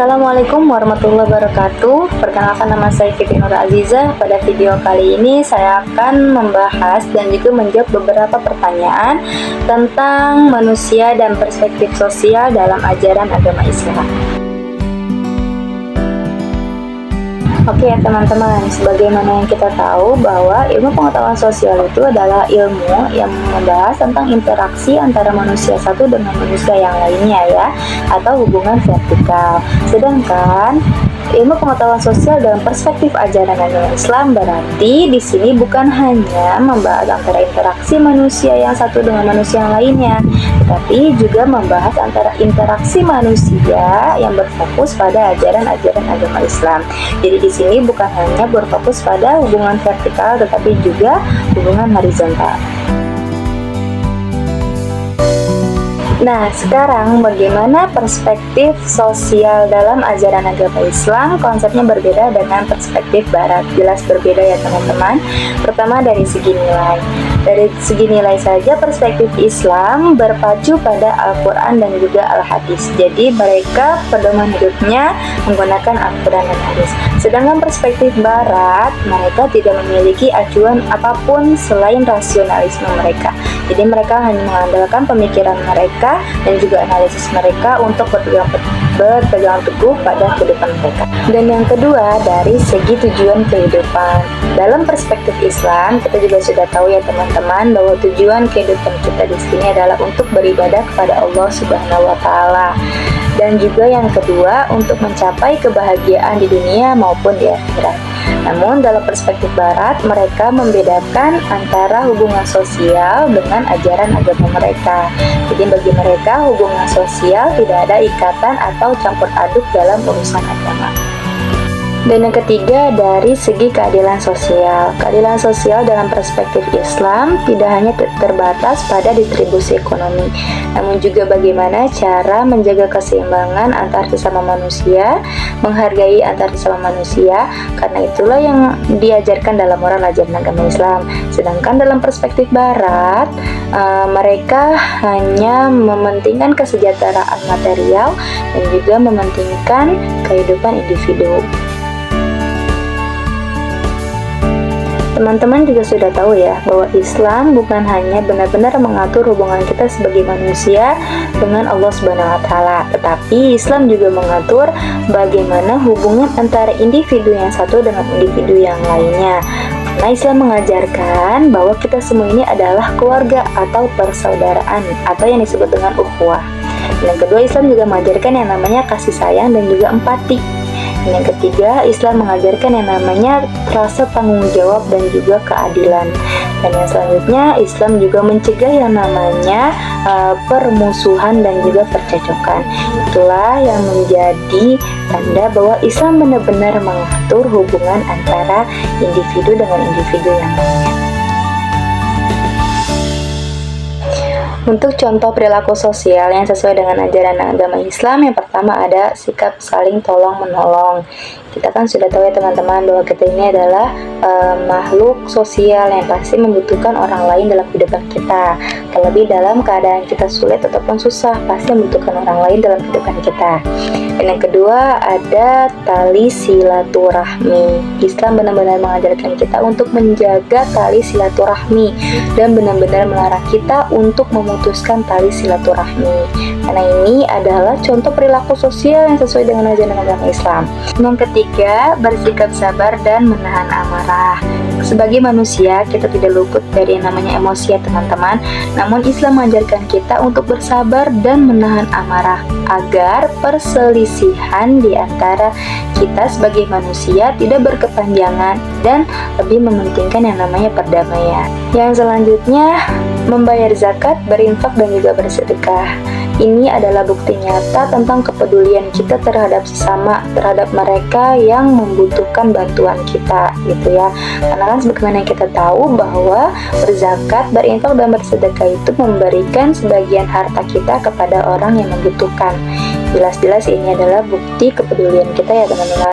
Assalamualaikum warahmatullahi wabarakatuh. Perkenalkan, nama saya Fitri Nur Azizah. Pada video kali ini saya akan membahas dan juga menjawab beberapa pertanyaan tentang manusia dan perspektif sosial dalam ajaran agama Islam. Oke teman-teman, sebagaimana yang kita tahu bahwa ilmu pengetahuan sosial itu adalah ilmu yang membahas tentang interaksi antara manusia satu dengan manusia yang lainnya ya, atau hubungan vertikal. Sedangkan ilmu pengetahuan sosial dalam perspektif ajaran agama Islam berarti di sini bukan hanya membahas antara interaksi manusia yang satu dengan manusia yang lainnya, tetapi juga membahas antara interaksi manusia yang berfokus pada ajaran-ajaran agama Islam. Jadi di sini bukan hanya berfokus pada hubungan vertikal, tetapi juga hubungan horizontal. Nah, sekarang bagaimana perspektif sosial dalam ajaran agama Islam? Konsepnya berbeda dengan perspektif Barat. Jelas berbeda ya teman-teman. Pertama dari segi nilai. Dari segi nilai saja perspektif Islam berpacu pada Al-Quran dan juga Al-Hadis. Jadi mereka pedoman hidupnya menggunakan Al-Quran dan Hadis. Sedangkan perspektif Barat, mereka tidak memiliki acuan apapun selain rasionalisme mereka. Jadi mereka hanya mengandalkan pemikiran mereka dan juga analisis mereka untuk berpegang teguh pada kehidupan mereka. Dan yang kedua, dari segi tujuan kehidupan. Dalam perspektif Islam, kita juga sudah tahu ya teman-teman bahwa tujuan kehidupan kita di sini adalah untuk beribadah kepada Allah Subhanahu wa taala. Dan juga yang kedua, untuk mencapai kebahagiaan di dunia maupun di akhirat. Namun dalam perspektif Barat, mereka membedakan antara hubungan sosial dengan ajaran agama mereka. Jadi bagi mereka hubungan sosial tidak ada ikatan atau campur aduk dalam urusan agama. Dan yang ketiga, dari segi keadilan sosial. Keadilan sosial dalam perspektif Islam tidak hanya terbatas pada distribusi ekonomi, namun juga bagaimana cara menjaga keseimbangan antar sesama manusia, menghargai antar sesama manusia, karena itulah yang diajarkan dalam moral ajaran agama Islam. Sedangkan dalam perspektif Barat, mereka hanya mementingkan kesejahteraan material dan juga mementingkan kehidupan individu. Teman-teman juga sudah tahu ya bahwa Islam bukan hanya benar-benar mengatur hubungan kita sebagai manusia dengan Allah Subhanahu wa taala, tetapi Islam juga mengatur bagaimana hubungan antara individu yang satu dengan individu yang lainnya. Karena Islam mengajarkan bahwa kita semua ini adalah keluarga atau persaudaraan atau yang disebut dengan ukhuwah. Dan yang kedua, Islam juga mengajarkan yang namanya kasih sayang dan juga empati. Dan yang ketiga, Islam mengajarkan yang namanya rasa tanggung jawab dan juga keadilan. Dan yang selanjutnya, Islam juga mencegah yang namanya permusuhan dan juga percecokan. Itulah yang menjadi tanda bahwa Islam benar-benar mengatur hubungan antara individu dengan individu yang lainnya. Untuk contoh perilaku sosial yang sesuai dengan ajaran agama Islam, yang pertama ada sikap saling tolong-menolong. Kita kan sudah tahu ya teman-teman bahwa kita ini adalah makhluk sosial yang pasti membutuhkan orang lain dalam kehidupan kita. Terlebih dalam keadaan kita sulit ataupun susah, pasti membutuhkan orang lain dalam kehidupan kita. Dan yang kedua ada tali silaturahmi. Islam benar-benar mengajarkan kita untuk menjaga tali silaturahmi dan benar-benar melarang kita untuk memutuskan tali silaturahmi. Karena ini adalah contoh perilaku sosial yang sesuai dengan ajaran agama Islam. Yang ketiga, bersikap sabar dan menahan amarah. Sebagai manusia, kita tidak luput dari yang namanya emosi ya teman-teman. Namun Islam mengajarkan kita untuk bersabar dan menahan amarah agar perselisihan di antara kita sebagai manusia tidak berkepanjangan dan lebih mementingkan yang namanya perdamaian. Yang selanjutnya, membayar zakat, berinfak dan juga bersedekah. Ini adalah bukti nyata tentang kepedulian kita terhadap sesama, terhadap mereka yang membutuhkan bantuan kita, gitu ya. Karena kan sebagaimana kita tahu bahwa berzakat, berinfak dan bersedekah itu memberikan sebagian harta kita kepada orang yang membutuhkan. Jelas-jelas ini adalah bukti kepedulian kita ya teman-teman.